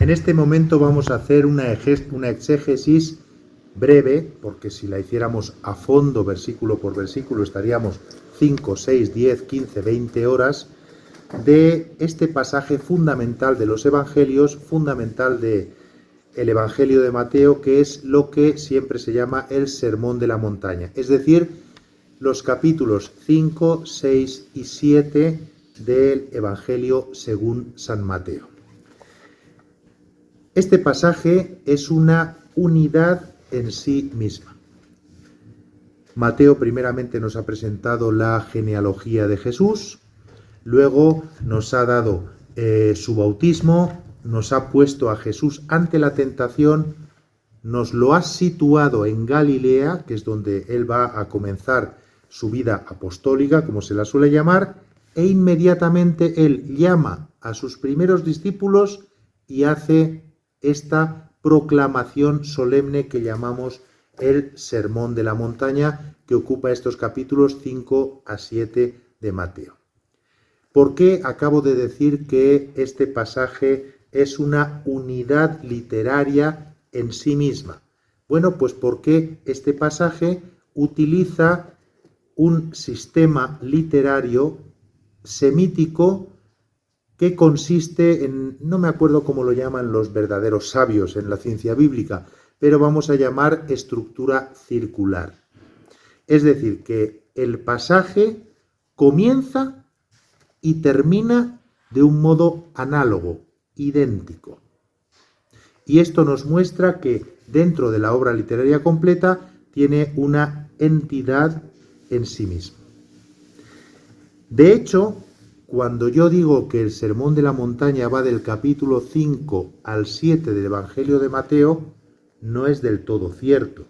En este momento vamos a hacer una exégesis breve, porque si la hiciéramos a fondo, versículo por versículo, estaríamos 5, 6, 10, 15, 20 horas, de este pasaje fundamental de los evangelios, fundamental del Evangelio de Mateo, que es lo que siempre se llama el Sermón de la Montaña, es decir, los capítulos 5, 6 y 7 del Evangelio según San Mateo. Este pasaje es una unidad en sí misma. Mateo primeramente nos ha presentado la genealogía de Jesús, luego nos ha dado su bautismo, nos ha puesto a Jesús ante la tentación, nos lo ha situado en Galilea, que es donde él va a comenzar su vida apostólica, como se la suele llamar, e inmediatamente él llama a sus primeros discípulos y hace esta proclamación solemne que llamamos el Sermón de la Montaña, que ocupa estos capítulos 5 a 7 de Mateo. ¿Por qué acabo de decir que este pasaje es una unidad literaria en sí misma? Bueno, pues porque este pasaje utiliza un sistema literario semítico que consiste en, no me acuerdo cómo lo llaman los verdaderos sabios en la ciencia bíblica, pero vamos a llamar estructura circular. Es decir, que el pasaje comienza y termina de un modo análogo, idéntico. Y esto nos muestra que dentro de la obra literaria completa tiene una entidad en sí misma. De hecho, cuando yo digo que el Sermón de la Montaña va del capítulo 5 al 7 del Evangelio de Mateo, no es del todo cierto,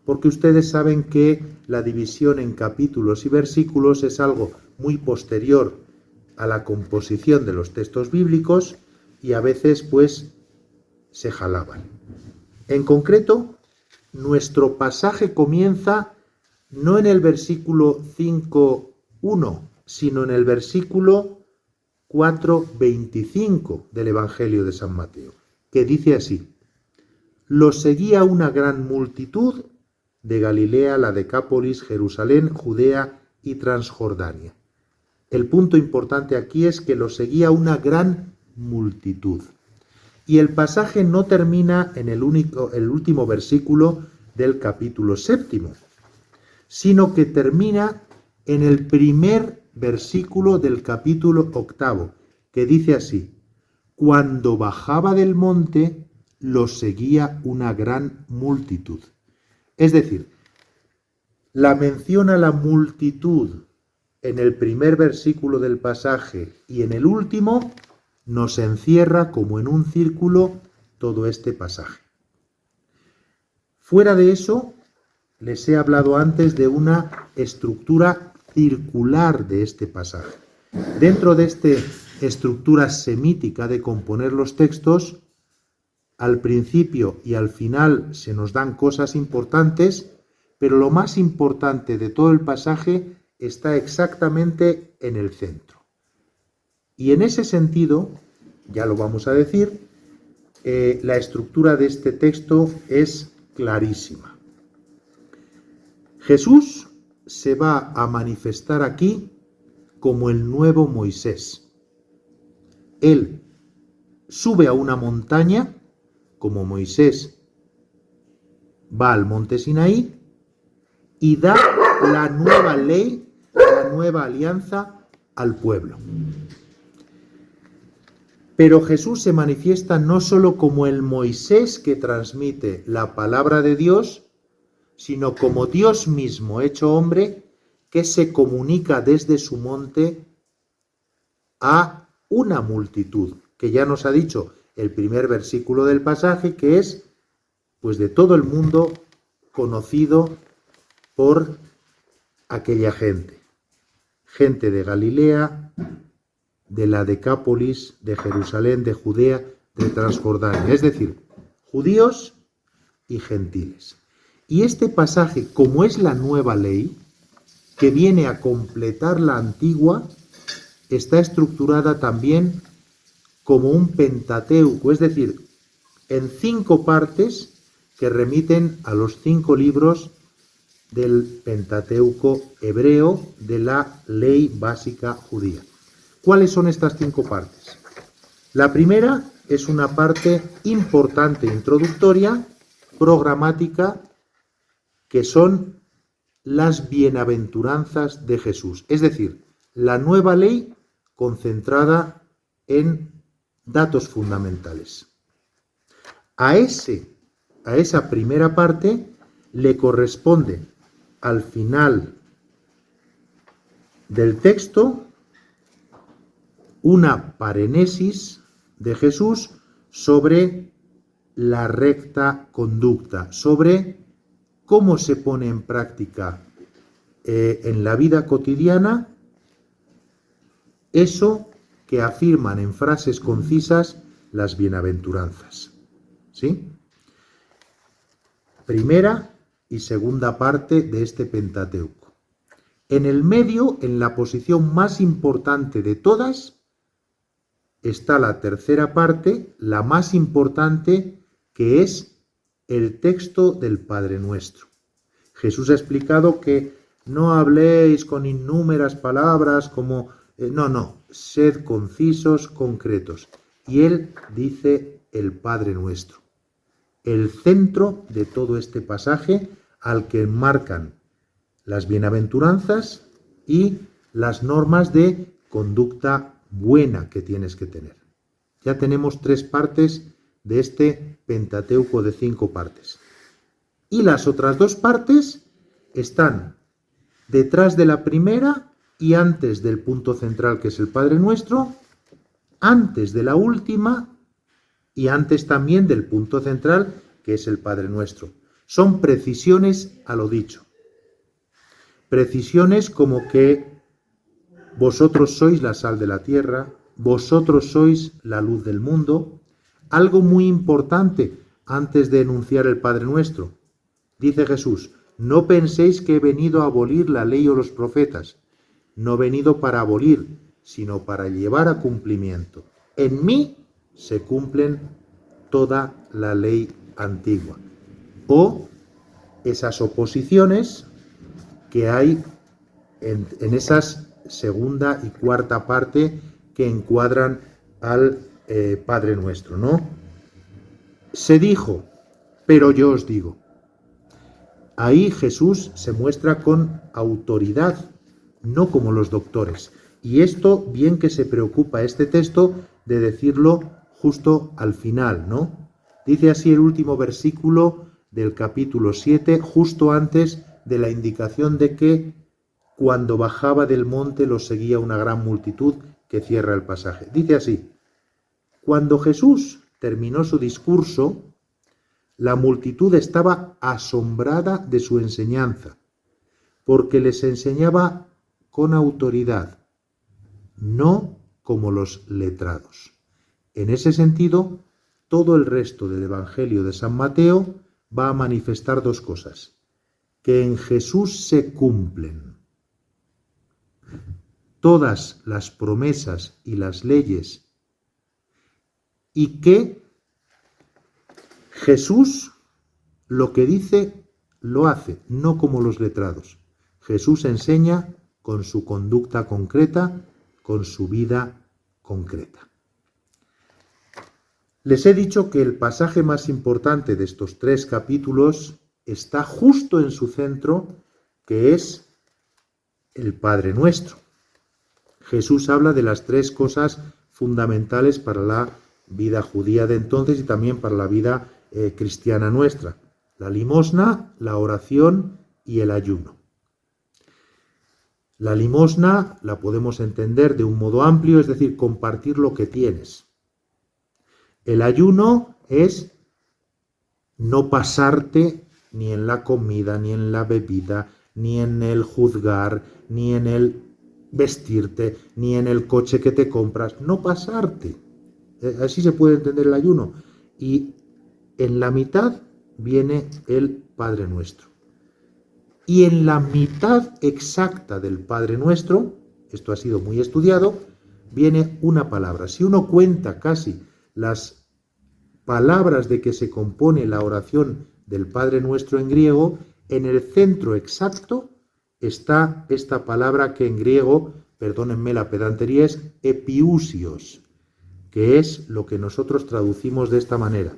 porque ustedes saben que la división en capítulos y versículos es algo muy posterior a la composición de los textos bíblicos y a veces pues se jalaban. En concreto, nuestro pasaje comienza no en el versículo 5:1, sino en el versículo 4:25 del Evangelio de San Mateo, que dice así: lo seguía una gran multitud de Galilea, la Decápolis, Jerusalén, Judea y Transjordania. El punto importante aquí es que lo seguía una gran multitud. Y el pasaje no termina en el último versículo del capítulo 7, sino que termina en el primer versículo del capítulo 8, que dice así: cuando bajaba del monte, lo seguía una gran multitud. Es decir, la mención a la multitud en el primer versículo del pasaje y en el último nos encierra como en un círculo todo este pasaje. Fuera de eso, les he hablado antes de una estructura circular de este pasaje. Dentro de esta estructura semítica de componer los textos, al principio y al final se nos dan cosas importantes, pero lo más importante de todo el pasaje está exactamente en el centro. Y en ese sentido, ya lo vamos a decir, la estructura de este texto es clarísima. Jesús se va a manifestar aquí como el nuevo Moisés. Él sube a una montaña, como Moisés va al monte Sinaí, y da la nueva ley, la nueva alianza al pueblo. Pero Jesús se manifiesta no solo como el Moisés que transmite la palabra de Dios, sino como Dios mismo hecho hombre que se comunica desde su monte a una multitud, que ya nos ha dicho el primer versículo del pasaje, que es pues de todo el mundo conocido por aquella gente. Gente de Galilea, de la Decápolis, de Jerusalén, de Judea, de Transjordania, es decir, judíos y gentiles. Y este pasaje, como es la nueva ley, que viene a completar la antigua, está estructurada también como un Pentateuco, es decir, en 5 partes que remiten a los 5 libros del Pentateuco hebreo de la ley básica judía. ¿Cuáles son estas 5 partes? La primera es una parte importante introductoria, programática, que son las bienaventuranzas de Jesús, es decir, la nueva ley concentrada en datos fundamentales. A esa primera parte le corresponde al final del texto una parénesis de Jesús sobre la recta conducta, sobre cómo se pone en práctica en la vida cotidiana eso que afirman en frases concisas las bienaventuranzas. ¿Sí? Primera y segunda parte de este Pentateuco. En el medio, en la posición más importante de todas, está la tercera parte, la más importante, que es el texto del Padre Nuestro. Jesús ha explicado que no habléis con innúmeras palabras como... sed concisos, concretos. Y él dice el Padre Nuestro, el centro de todo este pasaje al que enmarcan las bienaventuranzas y las normas de conducta buena que tienes que tener. Ya tenemos 3 partes de este Pentateuco de 5 partes. Y las otras 2 partes están detrás de la primera y antes del punto central, que es el Padre Nuestro, antes de la última y antes también del punto central, que es el Padre Nuestro. Son precisiones a lo dicho. Precisiones como que vosotros sois la sal de la tierra, vosotros sois la luz del mundo. Algo muy importante antes de enunciar el Padre Nuestro. Dice Jesús, no penséis que he venido a abolir la ley o los profetas. No he venido para abolir, sino para llevar a cumplimiento. En mí se cumplen toda la ley antigua. O esas oposiciones que hay en esas segunda y cuarta parte que encuadran al Padre Nuestro, ¿no? Se dijo, pero yo os digo. Ahí Jesús se muestra con autoridad, no como los doctores. Y esto, bien que se preocupa este texto de decirlo justo al final, ¿no? Dice así el último versículo del capítulo 7, justo antes de la indicación de que cuando bajaba del monte lo seguía una gran multitud, que cierra el pasaje. Dice así, cuando Jesús terminó su discurso, la multitud estaba asombrada de su enseñanza, porque les enseñaba con autoridad, no como los letrados. En ese sentido, todo el resto del Evangelio de San Mateo va a manifestar 2 cosas, que en Jesús se cumplen todas las promesas y las leyes y que Jesús lo que dice lo hace, no como los letrados. Jesús enseña con su conducta concreta, con su vida concreta. Les he dicho que el pasaje más importante de estos 3 capítulos está justo en su centro, que es el Padre Nuestro. Jesús habla de las 3 cosas fundamentales para la vida judía de entonces y también para la vida cristiana nuestra: la limosna, la oración y el ayuno. La limosna la podemos entender de un modo amplio, es decir, compartir lo que tienes. El ayuno es no pasarte ni en la comida, ni en la bebida, ni en el juzgar, ni en el vestirte, ni en el coche que te compras. No pasarte. Así se puede entender el ayuno. Y en la mitad viene el Padre Nuestro. Y en la mitad exacta del Padre Nuestro, esto ha sido muy estudiado, viene una palabra. Si uno cuenta casi las palabras de que se compone la oración del Padre Nuestro en griego, en el centro exacto está esta palabra que en griego, perdónenme la pedantería, es epiousios, que es lo que nosotros traducimos de esta manera.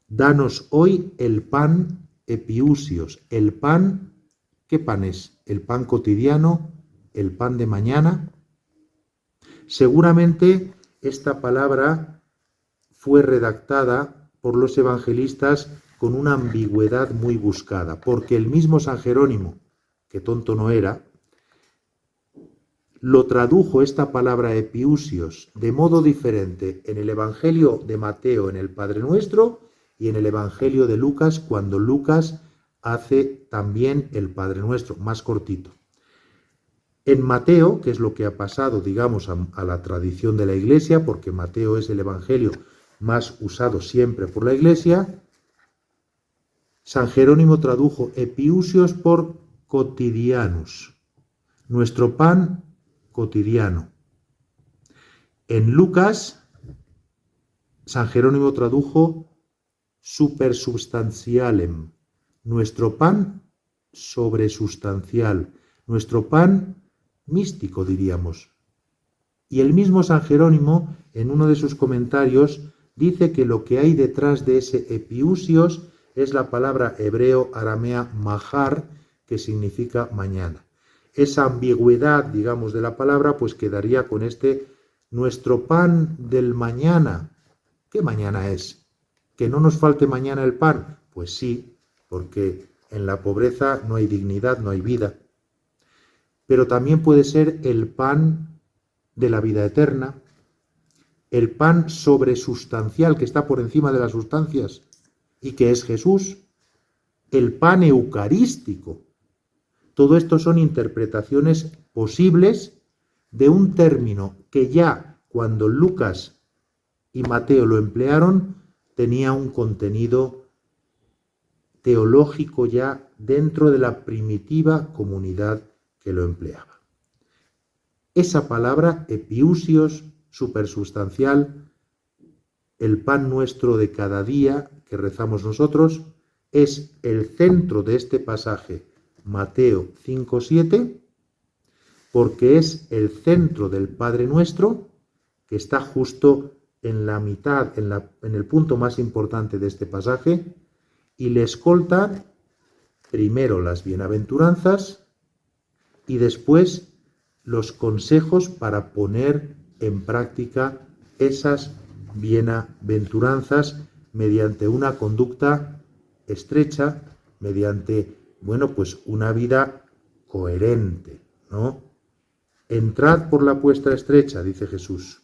Danos hoy el pan epiousios. El pan, ¿qué pan es? ¿El pan cotidiano? ¿El pan de mañana? Seguramente esta palabra fue redactada por los evangelistas con una ambigüedad muy buscada, porque el mismo San Jerónimo, que tonto no era, lo tradujo esta palabra epiousios de modo diferente en el Evangelio de Mateo, en el Padre Nuestro, y en el Evangelio de Lucas, cuando Lucas hace también el Padre Nuestro, más cortito. En Mateo, que es lo que ha pasado, digamos, a la tradición de la Iglesia, porque Mateo es el Evangelio más usado siempre por la Iglesia, San Jerónimo tradujo epiousios por cotidianus, nuestro pan cotidiano. En Lucas, San Jerónimo tradujo supersubstantialem, nuestro pan sobresustancial, nuestro pan místico, diríamos. Y el mismo San Jerónimo, en uno de sus comentarios, dice que lo que hay detrás de ese epiousios es la palabra hebreo-aramea mahar, que significa mañana. Esa ambigüedad, digamos, de la palabra, pues quedaría con nuestro pan del mañana. ¿Qué mañana es? ¿Que no nos falte mañana el pan? Pues sí, porque en la pobreza no hay dignidad, no hay vida. Pero también puede ser el pan de la vida eterna, el pan sobresustancial que está por encima de las sustancias y que es Jesús, el pan eucarístico. Todo esto son interpretaciones posibles de un término que ya cuando Lucas y Mateo lo emplearon tenía un contenido teológico ya dentro de la primitiva comunidad que lo empleaba. Esa palabra, epiousios, supersustancial, el pan nuestro de cada día que rezamos nosotros, es el centro de este pasaje, Mateo 5:7, porque es el centro del Padre Nuestro, que está justo en la mitad, en el punto más importante de este pasaje, y le escoltan primero las bienaventuranzas y después los consejos para poner en práctica esas bienaventuranzas mediante una conducta estrecha, mediante, pues una vida coherente, ¿no? Entrad por la puerta estrecha, dice Jesús.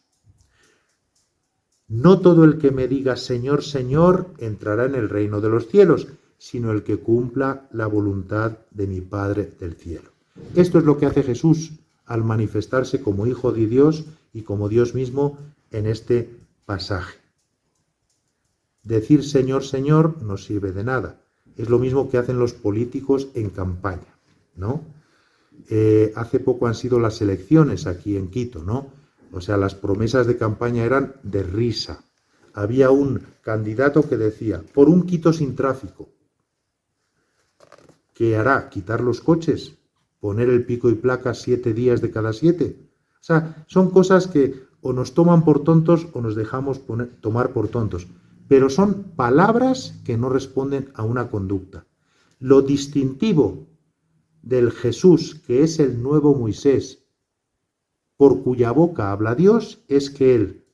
No todo el que me diga Señor, Señor, entrará en el reino de los cielos, sino el que cumpla la voluntad de mi Padre del cielo. Esto es lo que hace Jesús al manifestarse como Hijo de Dios y como Dios mismo en este pasaje. Decir Señor, Señor no sirve de nada. Es lo mismo que hacen los políticos en campaña, ¿no? Hace poco han sido las elecciones aquí en Quito, ¿no? O sea, las promesas de campaña eran de risa. Había un candidato que decía, por un Quito sin tráfico. ¿Qué hará? ¿Quitar los coches? ¿Poner el pico y placa 7 días de cada 7? O sea, son cosas que o nos toman por tontos o nos dejamos tomar por tontos. Pero son palabras que no responden a una conducta. Lo distintivo del Jesús, que es el nuevo Moisés, por cuya boca habla Dios, es que él,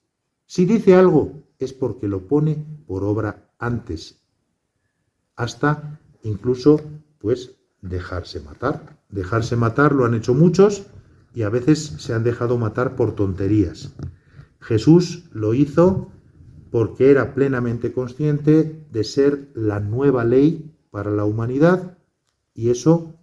si dice algo, es porque lo pone por obra antes, hasta incluso, dejarse matar. Dejarse matar lo han hecho muchos y a veces se han dejado matar por tonterías. Jesús lo hizo porque era plenamente consciente de ser la nueva ley para la humanidad y eso,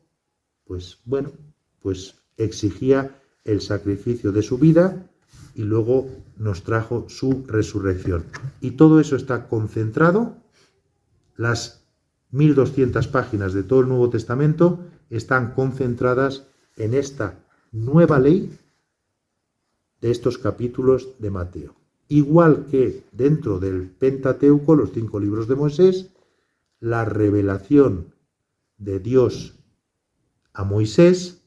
exigía el sacrificio de su vida y luego nos trajo su resurrección. Y todo eso está concentrado, las 1200 páginas de todo el Nuevo Testamento están concentradas en esta nueva ley de estos capítulos de Mateo. igual que dentro del Pentateuco, los 5 libros de Moisés, la revelación de Dios a Moisés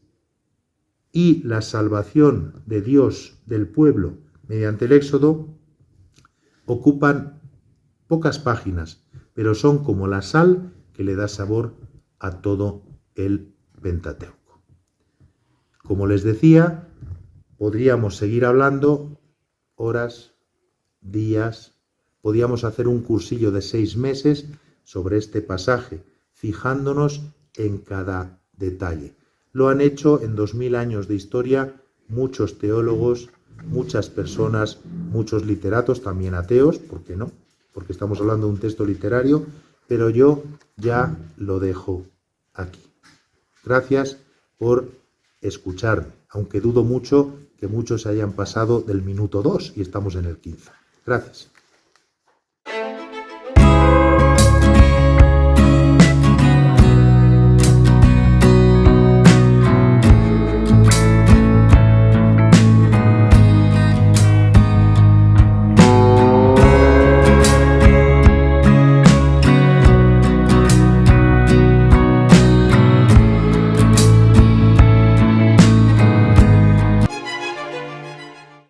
y la salvación de Dios del pueblo mediante el Éxodo ocupan pocas páginas, pero son como la sal que le da sabor a todo el Pentateuco. Como les decía, podríamos seguir hablando horas, días, podríamos hacer un cursillo de 6 meses sobre este pasaje, fijándonos en cada detalle. Lo han hecho en 2000 años de historia muchos teólogos, muchas personas, muchos literatos, también ateos, ¿por qué no? Porque estamos hablando de un texto literario, pero yo ya lo dejo aquí. Gracias por escucharme, aunque dudo mucho que muchos hayan pasado del minuto 2 y estamos en el 15. Gracias.